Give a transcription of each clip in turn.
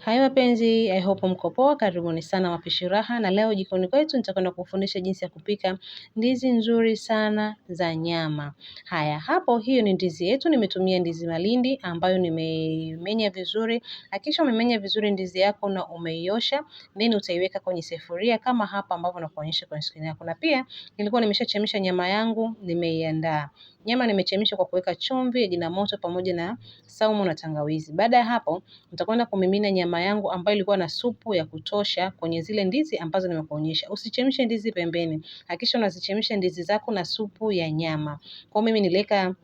Hai wapenzi, I hope mko poa. Karibuni sana Mapishi Raha, na leo jikoni kwetu nitakwenda kufundisha jinsi ya kupika ndizi nzuri sana za nyama. Haya, hapo hiyo ni ndizi yetu. Nimetumia ndizi malindi ambayo nimemenya vizuri. Hakikisha umemenya vizuri ndizi yako na umeiosha, then utaiweka kwenye sufuria kama hapa ambavyo nakuonyesha kwenye screen yako. Na pia nilikuwa nimeshachemsha nyama yangu, nimeiandaa. Nyama nimechemsha kwa kuweka chumvi, jina moto pamoja na saumu na tangawizi. Baada ya hapo, nitakwenda kumimina nyama yangu ambayo ilikuwa na supu ya kutosha kwenye zile ndizi ambazo nimekuonyesha. Usichemshe ndizi pembeni. Hakikisha unazichemsha ndizi zako na supu ya nyama. Kwa mimi niliweka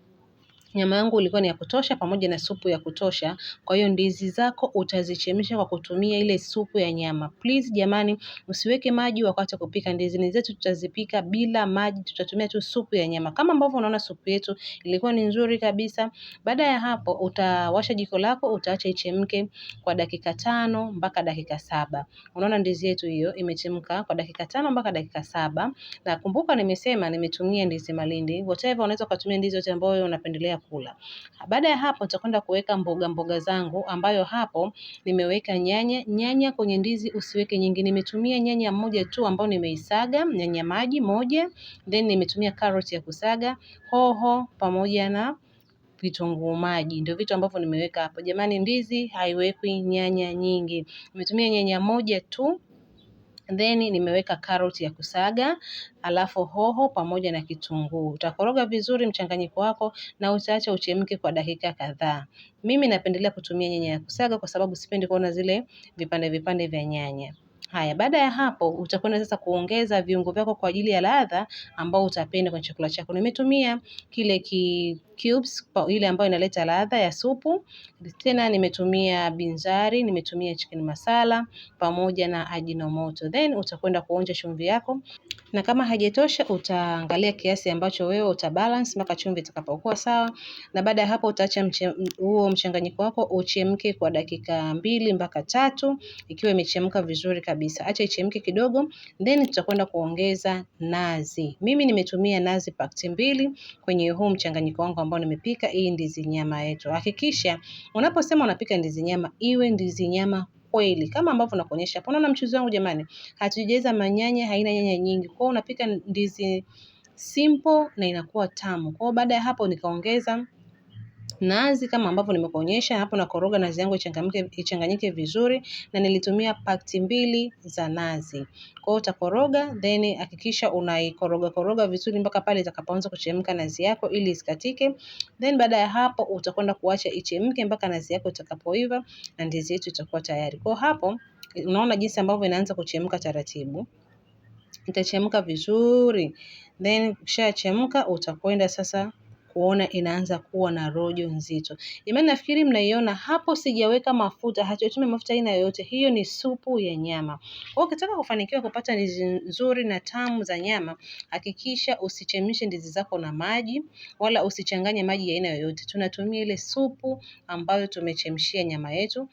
nyama yangu ilikuwa ni ya kutosha pamoja na supu ya kutosha. Kwa hiyo ndizi zako utazichemsha kwa kutumia ile supu ya nyama. Please jamani, usiweke maji wakati wa kupika ndizi zetu. Tutazipika bila maji, tutatumia tu supu ya nyama. Kama ambavyo unaona supu yetu ilikuwa ni nzuri kabisa. Baada ya hapo utawasha jiko lako, utaacha ichemke kwa dakika 5 mpaka dakika 7. Unaona ndizi yetu hiyo imechemka kwa dakika 5 mpaka dakika 7. Na kumbuka nimesema nimetumia ndizi malindi. Whatever unaweza kutumia ndizi yote ambayo unapendelea kula. Baada ya hapo nitakwenda kuweka mboga zangu ambayo hapo nimeweka nyanya kwenye ndizi usiweke nyingi. Nimetumia nyanya moja tu ambayo nimeisaga, nyanya maji moja, then nimetumia carrot ya kusaga, hoho pamoja na vitunguu maji. Ndio vitu ambavyo nimeweka hapo. Jamani, ndizi haiwekwi nyanya nyingi. Nimetumia nyanya moja tu. Then nimeweka carrot ya kusaga, alafu hoho pamoja na kitunguu. Utakoroga vizuri mchanganyiko wako na utaacha uchemke kwa dakika kadhaa. Mimi napendelea kutumia nyanya ya kusaga kwa sababu sipendi kuona zile vipande vya nyanya. Haya, baada ya hapo utakwenda sasa kuongeza viungo vyako kwa ajili ya ladha ambao utapenda kwenye chakula chako. Nimetumia kile cubes ile ambayo inaleta ladha ya supu. Tena nimetumia binzari, nimetumia chicken masala pamoja na ajinomoto. Then utakwenda kuonja chumvi yako. Na kama haijatosha utaangalia kiasi ambacho wewe utabalance mpaka chumvi itakapokuwa sawa. Na baada ya hapo utaacha huo mchanganyiko wako uchemke kwa dakika 2 mpaka 3 ikiwa imechemka vizuri kabisa. Acha ichemke kidogo, then tutakwenda kuongeza nazi. Mimi nimetumia nazi pakiti 2 kwenye huu mchanganyiko wangu ambao nimepika hii ndizi nyama yetu. Hakikisha unaposema unapika ndizi nyama iwe ndizi nyama kweli kama ambavyo nakuonyesha hapo. Unaona mchuzi wangu jamani, hatujaweza manyanya, haina nyanya nyingi. Kwa hiyo unapika ndizi simple na inakuwa tamu. Kwa hiyo baada ya hapo nikaongeza nazi kama ambavyo nimekuonyesha hapo, na koroga nazi yangu ichanganyike vizuri, na nilitumia pakiti 2 za nazi. Kwa hiyo utakoroga, then hakikisha unaikoroga vizuri mpaka pale itakapoanza kuchemka nazi yako ili isikatike. Then baada ya hapo utakwenda kuacha ichemke mpaka nazi yako itakapoiva na ndizi yetu itakuwa tayari. Kwa hapo unaona jinsi ambavyo inaanza kuchemka taratibu. Itachemka vizuri. Then ikishachemka utakwenda sasa kuona inaanza kuwa na rojo nzito. Jamani, nafikiri mnaiona hapo sijaweka mafuta, hatutumii mafuta aina yoyote. Hiyo ni supu ya nyama. Kwa hiyo ukitaka kufanikiwa kupata ndizi nzuri na tamu za nyama, hakikisha usichemshe ndizi zako na maji wala usichanganye maji ya aina yoyote. Tunatumia ile supu ambayo tumechemshia nyama yetu.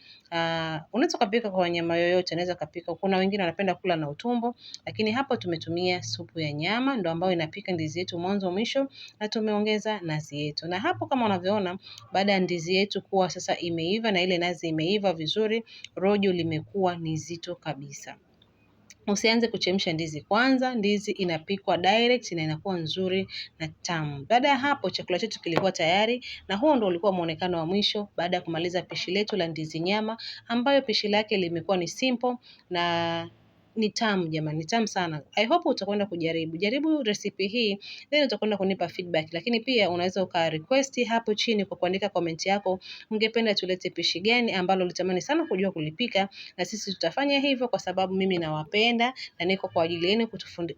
Unaweza kupika kwa nyama yoyote, unaweza kupika. Kuna wengine wanapenda kula na utumbo, lakini hapo tumetumia supu ya nyama ndio ambayo inapika ndizi yetu mwanzo mwisho, na tumeongeza nazi yetu. Na hapo kama unavyoona, baada ya ndizi yetu kuwa sasa imeiva na ile nazi imeiva vizuri, rojo limekuwa ni zito kabisa. Usianze kuchemsha ndizi kwanza, ndizi inapikwa direct na inakuwa nzuri na tamu. Baada ya hapo chakula chetu kilikuwa tayari, na huo ndio ulikuwa muonekano wa mwisho baada ya kumaliza pishi letu la ndizi nyama, ambayo pishi lake limekuwa ni simple na ni tamu jamani, ni tamu sana. I hope utakwenda jaribu recipe hii, then utakwenda kunipa feedback. Lakini pia unaweza request hapo chini kwa kuandika comment yako, ungependa tulete pishi gani ambalo ulitamani sana kujua kulipika, na sisi tutafanya hivyo kwa sababu mimi nawapenda na niko kwa ajili yenu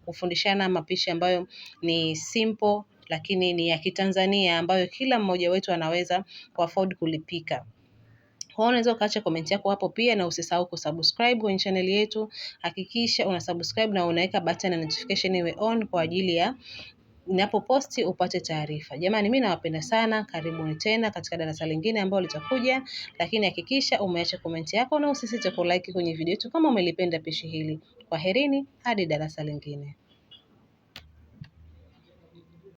kufundishana mapishi ambayo ni simple lakini ni ya Kitanzania ambayo kila mmoja wetu anaweza kuafford kulipika. Kwa hiyo unaweza ukaacha comment yako hapo pia, na usisahau kusubscribe kwenye channel yetu. Hakikisha unasubscribe na unaweka button ya notification iwe on kwa ajili ya ninapoposti upate taarifa. Jamani, mimi nawapenda sana. Karibuni tena katika darasa lingine ambalo litakuja, lakini hakikisha umeacha comment yako na usisite kulike kwenye video yetu kama umelipenda pishi hili. Kwaherini hadi darasa lingine.